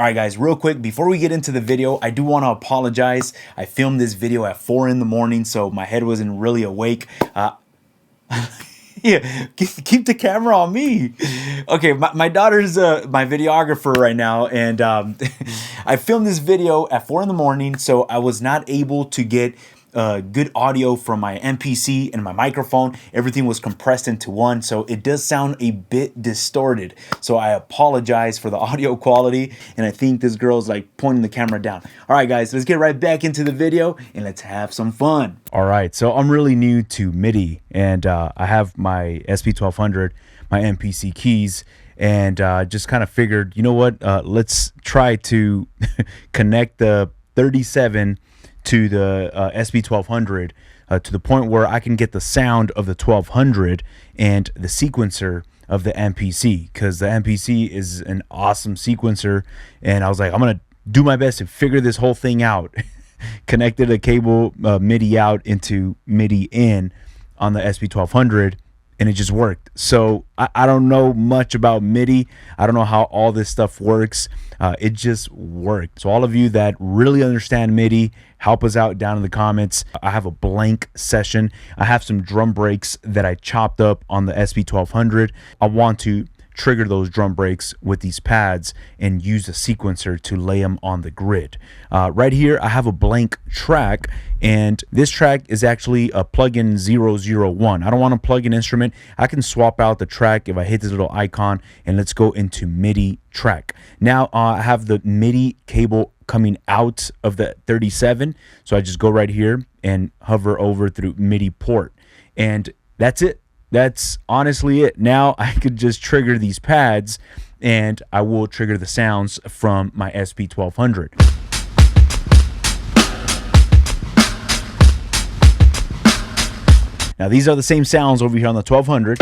All right, guys, real quick, before we get into the video, I do want to apologize. I filmed this video at 4 in the morning, so my head wasn't really awake. Yeah, keep the camera on me. Okay, my daughter's my videographer right now, and I filmed this video at 4 in the morning, so I was not able to get good audio from my MPC and my microphone. Everything was compressed into one, so it does sound a bit distorted. So I apologize for the audio quality, and I think this girl's like pointing the camera down. All right, guys, let's get right back into the video and let's have some fun. All right, so I'm really new to MIDI, and I have my SP-1200, my MPC keys, and just kind of figured, you know what, let's try to connect the 37 to the SP-1200 to the point where I can get the sound of the 1200 and the sequencer of the MPC, because the MPC is an awesome sequencer. And I was like, I'm gonna do my best to figure this whole thing out. Connected a cable MIDI out into MIDI in on the SP-1200, and it just worked. So I don't know much about MIDI. I don't know how all this stuff works. It just worked. So all of you that really understand MIDI, help us out down in the comments. I have a blank session. I have some drum breaks that I chopped up on the SP-1200. I want to trigger those drum breaks with these pads and use a sequencer to lay them on the grid. Right here I have a blank track, and this track is actually a plugin 001. I don't want to plug an instrument. I can swap out the track if I hit this little icon, and let's go into MIDI track. Now I have the MIDI cable coming out of the 37, so I just go right here and hover over through MIDI port, and that's it. That's honestly it. Now I could just trigger these pads and I will trigger the sounds from my SP-1200. Now these are the same sounds over here on the 1200.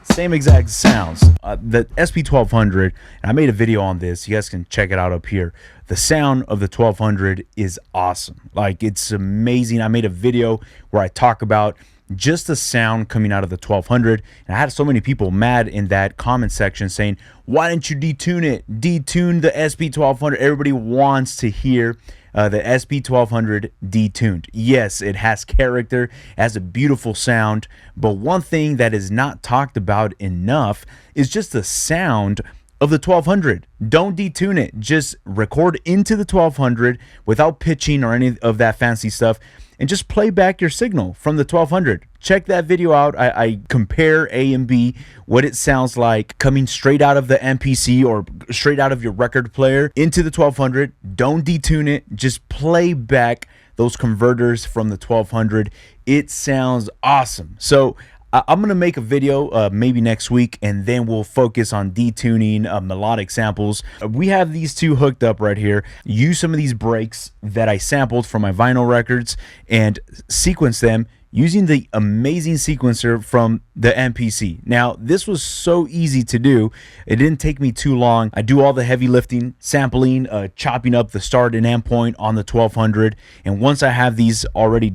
Same exact sounds. The SP-1200, and I made a video on this, you guys can check it out up here. The sound of the 1200 is awesome. Like, it's amazing. I made a video where I talk about just the sound coming out of the 1200, and I had so many people mad in that comment section saying, why didn't you detune it? Detune the SP-1200. Everybody wants to hear the SP-1200 detuned. Yes, it has character, it has a beautiful sound, but one thing that is not talked about enough is just the sound of the 1200. Don't detune it. Just record into the 1200 without pitching or any of that fancy stuff, and just play back your signal from the 1200. Check that video out. I compare A and B, what it sounds like coming straight out of the MPC or straight out of your record player into the 1200. Don't detune it. Just play back those converters from the 1200. It sounds awesome. So I'm going to make a video maybe next week, and then we'll focus on detuning melodic samples. We have these two hooked up right here. Use some of these breaks that I sampled from my vinyl records and sequence them using the amazing sequencer from the MPC. Now, this was so easy to do. It didn't take me too long. I do all the heavy lifting, sampling, chopping up the start and end point on the 1200. And once I have these already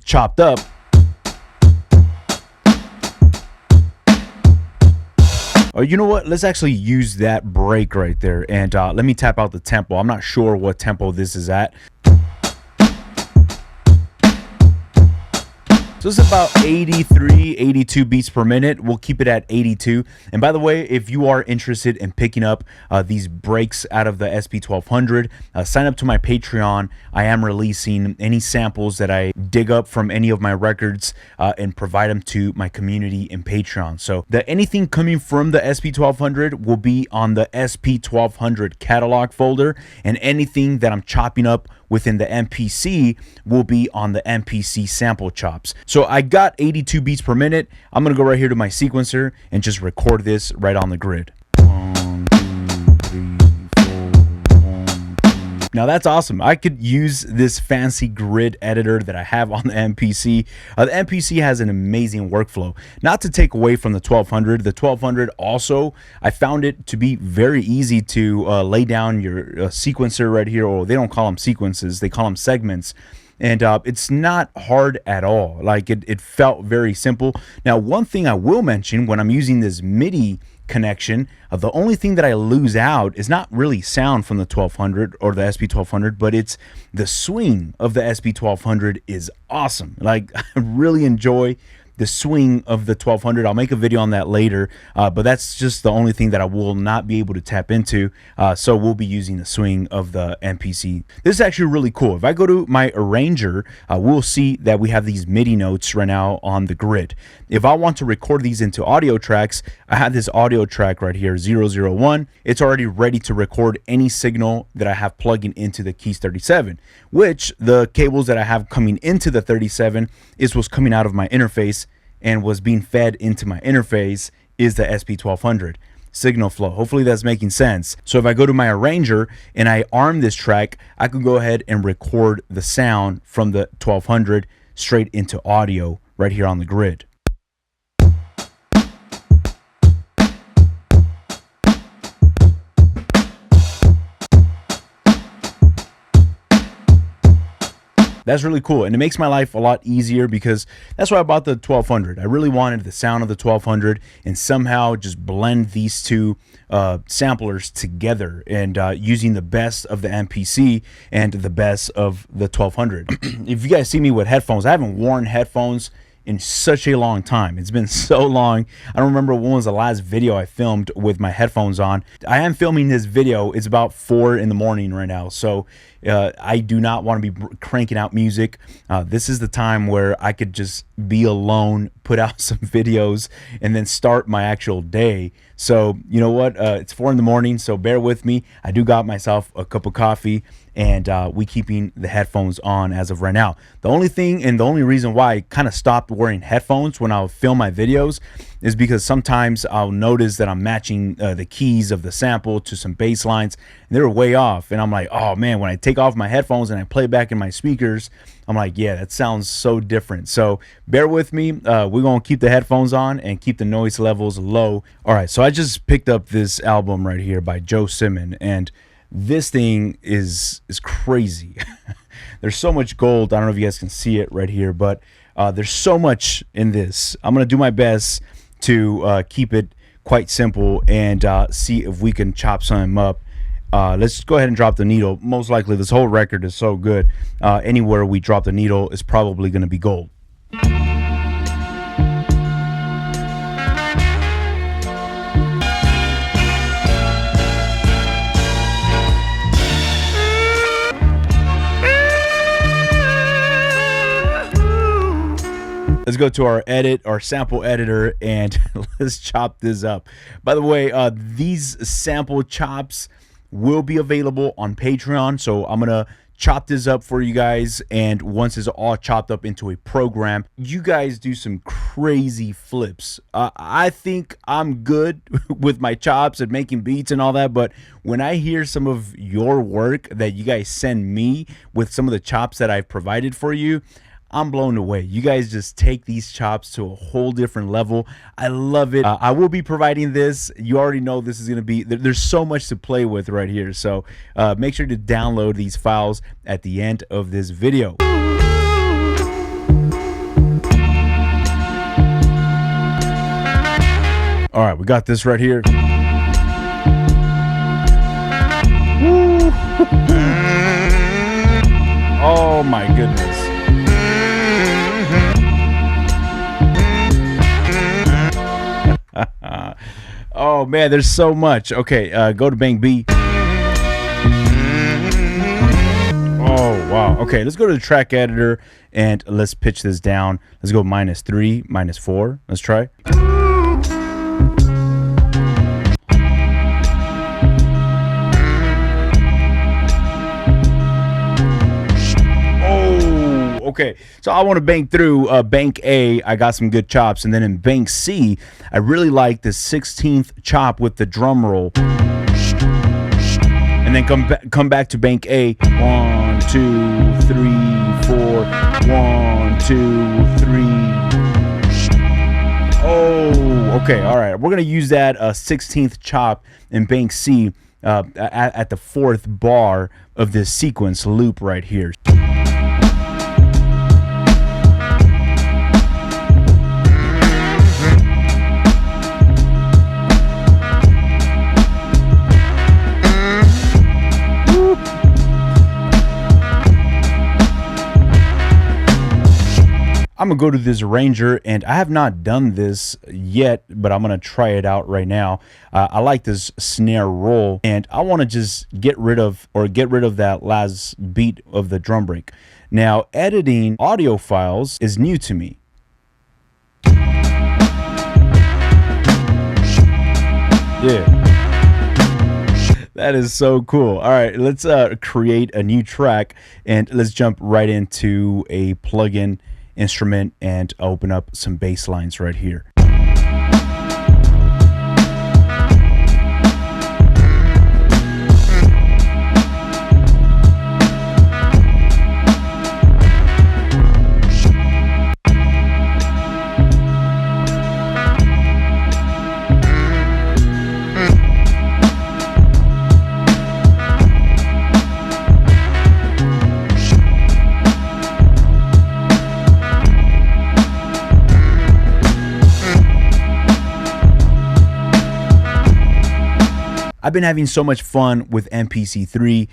chopped up, oh, you know what? Let's actually use that break right there, and let me tap out the tempo. I'm not sure what tempo this is at. So it's about 83, 82 beats per minute. We'll keep it at 82. And by the way, if you are interested in picking up these breaks out of the SP-1200, sign up to my Patreon. I am releasing any samples that I dig up from any of my records and provide them to my community in Patreon. So anything coming from the SP-1200 will be on the SP-1200 catalog folder, and anything that I'm chopping up within the MPC will be on the MPC sample chops. So I got 82 beats per minute. I'm gonna go right here to my sequencer and just record this right on the grid. 1, 2, 3, 4, 1, 2. Now that's awesome. I could use this fancy grid editor that I have on the MPC. The MPC has an amazing workflow. Not to take away from the 1200. The 1200 also, I found it to be very easy to lay down your sequencer right here, or they don't call them sequences, they call them segments. and it's not hard at all. Like it felt very simple. Now, one thing I will mention when I'm using this MIDI connection, the only thing that I lose out is not really sound from the 1200 or the SP-1200, but it's the swing of the SP-1200 is awesome. Like I really enjoy the swing of the 1200. I'll make a video on that later, but that's just the only thing that I will not be able to tap into. So we'll be using the swing of the MPC. This is actually really cool. If I go to my arranger, we'll see that we have these MIDI notes right now on the grid. If I want to record these into audio tracks, I have this audio track right here, 001. It's already ready to record any signal that I have plugging into the Keys 37, which the cables that I have coming into the 37 is what's coming out of my interface, and was being fed into my interface is the SP-1200 signal flow. Hopefully that's making sense. So if I go to my arranger and I arm this track, I can go ahead and record the sound from the 1200 straight into audio right here on the grid. That's really cool, and it makes my life a lot easier because that's why I bought the 1200. I really wanted the sound of the 1200 and somehow just blend these two samplers together, and using the best of the MPC and the best of the 1200. If you guys see me with headphones, I haven't worn headphones in such a long time. It's been so long. I don't remember when was the last video I filmed with my headphones on. I am filming this video. It's about 4 in the morning right now, so I do not want to be cranking out music. This is the time where I could just be alone, put out some videos, and then start my actual day. So you know what? It's 4 in the morning, so bear with me. I do got myself a cup of coffee, and we keeping the headphones on as of right now. The only thing and the only reason why I kind of stopped wearing headphones when I'll film my videos is because sometimes I'll notice that I'm matching the keys of the sample to some bass lines, and they're way off, and I'm like, oh man, when I take off my headphones and I play back in my speakers, I'm like, yeah, that sounds so different. So bear with me. We're gonna keep the headphones on and keep the noise levels low. All right, so I just picked up this album right here by Joe Simon, and this thing is crazy. There's so much gold. I don't know if you guys can see it right here, but there's so much in this. I'm gonna do my best to keep it quite simple and see if we can chop something up. Let's go ahead and drop the needle. Most likely this whole record is so good, anywhere we drop the needle is probably going to be gold. Let's go to our edit, our sample editor, and let's chop this up. By the way, these sample chops will be available on Patreon, so I'm gonna chop this up for you guys, and once it's all chopped up into a program, you guys do some crazy flips. I think I'm good with my chops and making beats and all that, but when I hear some of your work that you guys send me with some of the chops that I've provided for you, I'm blown away. You guys just take these chops to a whole different level. I love it. I will be providing this. You already know this is going to be, there's so much to play with right here. So make sure to download these files at the end of this video. All right, we got this right here. Woo. Oh my goodness. Oh man, there's so much. Okay, go to Bank B. Oh wow. Okay, let's go to the track editor and let's pitch this down. Let's go -3, -4. Let's try. Okay, so I want to bank through Bank A. I got some good chops, and then in Bank C, I really like the 16th chop with the drum roll, and then come back to Bank A. 1, 2, 3, 4. 1, 2, 3. Oh, okay, all right. We're gonna use that 16th chop in Bank C at the 4th bar of this sequence loop right here. I'm gonna go to this arranger, and I have not done this yet, but I'm gonna try it out right now. I like this snare roll, and I want to just get rid of that last beat of the drum break. Now, editing audio files is new to me. Yeah, that is so cool. All right, let's create a new track, and let's jump right into a plugin instrument and open up some bass lines right here. I've been having so much fun with MPC 3.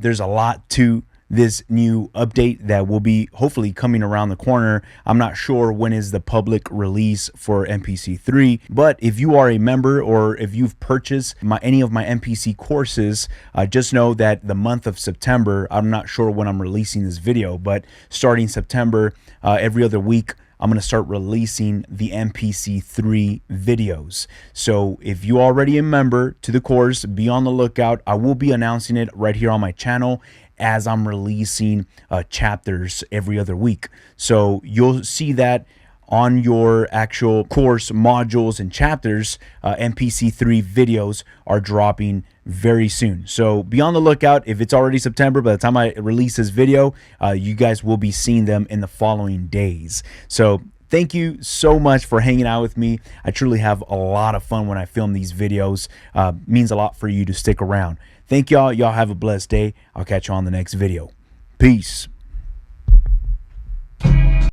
There's a lot to this new update that will be hopefully coming around the corner. I'm not sure when is the public release for MPC 3, but if you are a member or if you've purchased any of my MPC courses, just know that the month of September, I'm not sure when I'm releasing this video, but starting September, every other week, I'm going to start releasing the MPC 3 videos. So if you're already a member to the course, be on the lookout. I will be announcing it right here on my channel as I'm releasing chapters every other week. So you'll see that on your actual course modules and chapters. MPC 3 videos are dropping very soon, so be on the lookout. If it's already September, by the time I release this video, you guys will be seeing them in the following days. So thank you so much for hanging out with me. I truly have a lot of fun when I film these videos. Means a lot for you to stick around. Thank y'all. Y'all have a blessed day. I'll catch you on the next video. Peace.